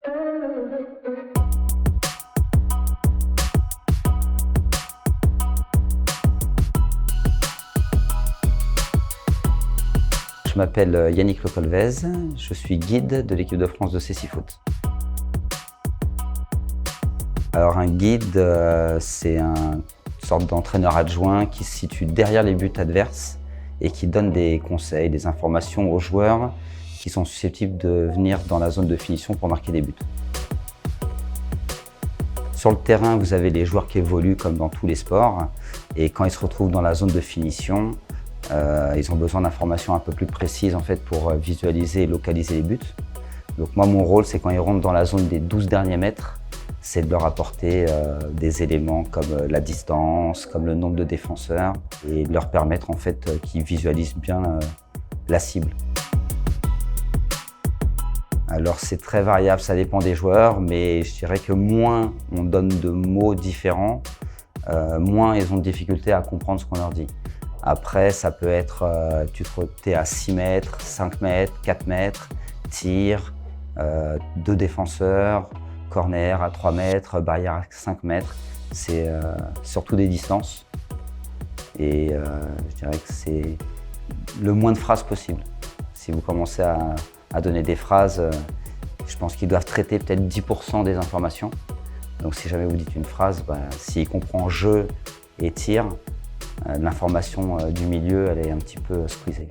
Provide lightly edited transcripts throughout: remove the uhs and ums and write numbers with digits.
Je m'appelle Yannick Le Colvez, je suis guide de l'équipe de France de Cécifoot. Alors un guide, c'est une sorte d'entraîneur adjoint qui se situe derrière les buts adverses et qui donne des conseils, des informations aux joueurs qui sont susceptibles de venir dans la zone de finition pour marquer des buts. Sur le terrain, vous avez les joueurs qui évoluent comme dans tous les sports et quand ils se retrouvent dans la zone de finition, ils ont besoin d'informations un peu plus précises en fait, pour visualiser et localiser les buts. Donc moi, mon rôle, c'est quand ils rentrent dans la zone des 12 derniers mètres, c'est de leur apporter des éléments comme la distance, comme le nombre de défenseurs et de leur permettre en fait, qu'ils visualisent bien la cible. Alors c'est très variable, ça dépend des joueurs, mais je dirais que moins on donne de mots différents, moins ils ont de difficulté à comprendre ce qu'on leur dit. Après, ça peut être, tu es à 6 mètres, 5 mètres, 4 mètres, tir, 2 défenseurs, corner à 3 mètres, barrière à 5 mètres. C'est surtout des distances. Et je dirais que c'est le moins de phrases possible. Si vous commencez à donner des phrases, je pense qu'ils doivent traiter peut-être 10% des informations. Donc si jamais vous dites une phrase, s'il comprend jeu et tir, l'information du milieu, elle est un petit peu squeezée.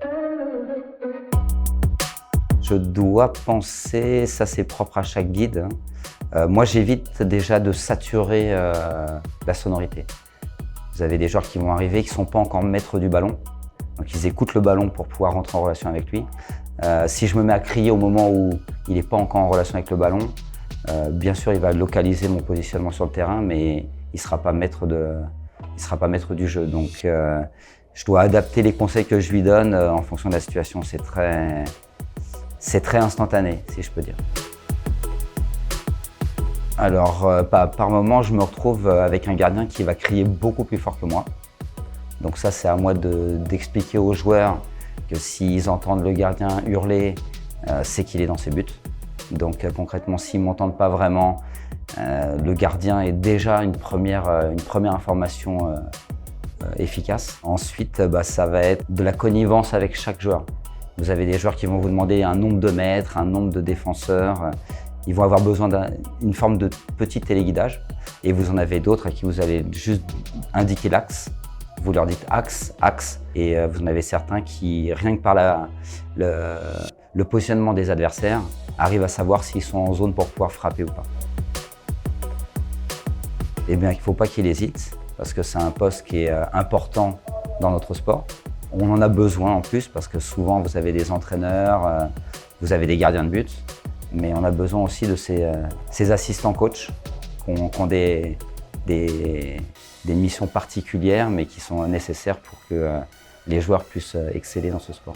Je dois penser, ça c'est propre à chaque guide. Moi j'évite déjà de saturer la sonorité. Vous avez des joueurs qui vont arriver qui ne sont pas encore maîtres du ballon. Donc ils écoutent le ballon pour pouvoir rentrer en relation avec lui. Si je me mets à crier au moment où il n'est pas encore en relation avec le ballon, bien sûr il va localiser mon positionnement sur le terrain, mais il ne sera pas maître du jeu. Donc je dois adapter les conseils que je lui donne en fonction de la situation. C'est très instantané, si je peux dire. Alors par moment, je me retrouve avec un gardien qui va crier beaucoup plus fort que moi. Donc ça, c'est à moi d'expliquer aux joueurs que s'ils entendent le gardien hurler, c'est qu'il est dans ses buts. Donc concrètement, s'ils ne m'entendent pas vraiment, le gardien est déjà une première information efficace. Ensuite, ça va être de la connivence avec chaque joueur. Vous avez des joueurs qui vont vous demander un nombre de mètres, un nombre de défenseurs. Ils vont avoir besoin d'une forme de petit téléguidage. Et vous en avez d'autres à qui vous allez juste indiquer l'axe. Vous leur dites axe, axe. Et vous en avez certains qui, rien que par le positionnement des adversaires, arrivent à savoir s'ils sont en zone pour pouvoir frapper ou pas. Eh bien, il ne faut pas qu'il hésite, parce que c'est un poste qui est important dans notre sport. On en a besoin en plus, parce que souvent vous avez des entraîneurs, vous avez des gardiens de but, mais on a besoin aussi de ces assistants coachs qui ont des missions particulières, mais qui sont nécessaires pour que les joueurs puissent exceller dans ce sport.